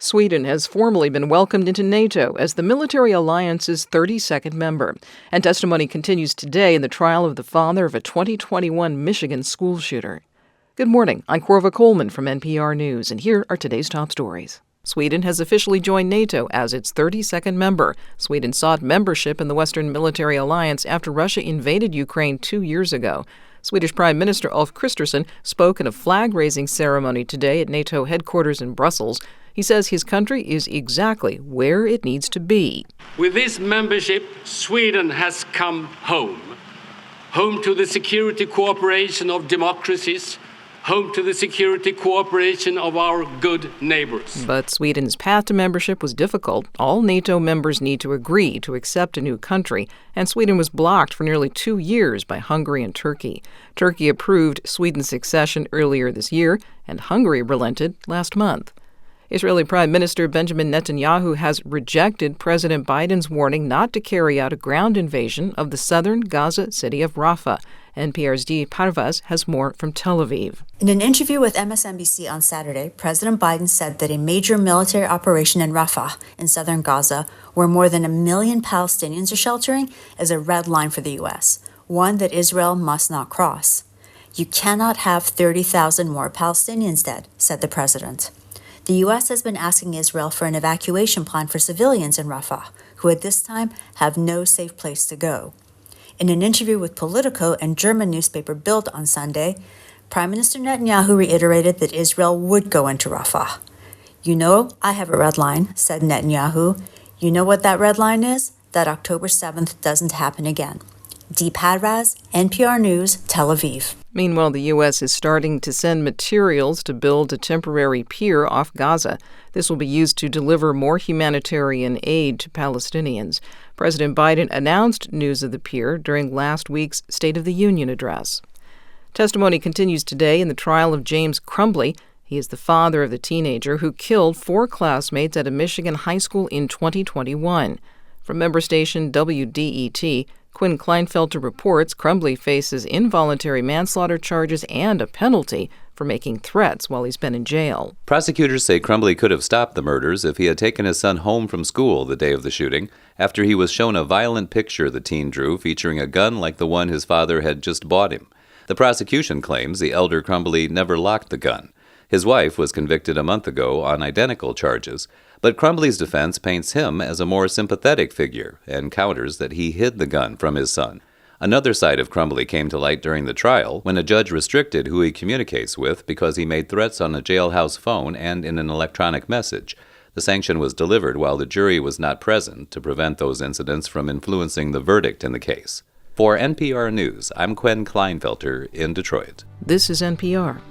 Sweden has formally been welcomed into NATO as the military alliance's 32nd member, and testimony continues today in the trial of the father of a 2021 Michigan school shooter. Good morning, I'm Corva Coleman from NPR News, and here are today's top stories. Sweden has officially joined NATO as its 32nd member. Sweden sought membership in the Western Military Alliance after Russia invaded Ukraine 2 years ago. Swedish Prime Minister Ulf Kristersson spoke at a flag-raising ceremony today at NATO headquarters in Brussels. He says his country is exactly where it needs to be. With this membership, Sweden has come home. Home to the security cooperation of democracies, home to the security cooperation of our good neighbors. But Sweden's path to membership was difficult. All NATO members need to agree to accept a new country, and Sweden was blocked for nearly 2 years by Hungary and Turkey. Turkey approved Sweden's accession earlier this year, and Hungary relented last month. Israeli Prime Minister Benjamin Netanyahu has rejected President Biden's warning not to carry out a ground invasion of the southern Gaza city of Rafah. NPR's Dee Parvaz has more from Tel Aviv. In an interview with MSNBC on Saturday, President Biden said that a major military operation in Rafah, in southern Gaza, where more than 1 million Palestinians are sheltering, is a red line for the U.S., one that Israel must not cross. You cannot have 30,000 more Palestinians dead, said the president. The U.S. has been asking Israel for an evacuation plan for civilians in Rafah, who at this time have no safe place to go. In an interview with Politico and German newspaper Bild on Sunday, Prime Minister Netanyahu reiterated that Israel would go into Rafah. "You know, I have a red line," said Netanyahu. "You know what that red line is? That October 7th doesn't happen again." Dee Parvaz, NPR News, Tel Aviv. Meanwhile, the U.S. is starting to send materials to build a temporary pier off Gaza. This will be used to deliver more humanitarian aid to Palestinians. President Biden announced news of the pier during last week's State of the Union address. Testimony continues today in the trial of James Crumbley. He is the father of the teenager who killed 4 classmates at a Michigan high school in 2021. From member station WDET, Quinn Kleinfelter reports Crumbley faces involuntary manslaughter charges and a penalty for making threats while he's been in jail. Prosecutors say Crumbley could have stopped the murders if he had taken his son home from school the day of the shooting, after he was shown a violent picture the teen drew featuring a gun like the one his father had just bought him. The prosecution claims the elder Crumbley never locked the gun. His wife was convicted a month ago on identical charges, but Crumbley's defense paints him as a more sympathetic figure and counters that he hid the gun from his son. Another side of Crumbley came to light during the trial when a judge restricted who he communicates with because he made threats on a jailhouse phone and in an electronic message. The sanction was delivered while the jury was not present to prevent those incidents from influencing the verdict in the case. For NPR News, I'm Quinn Kleinfelter in Detroit. This is NPR.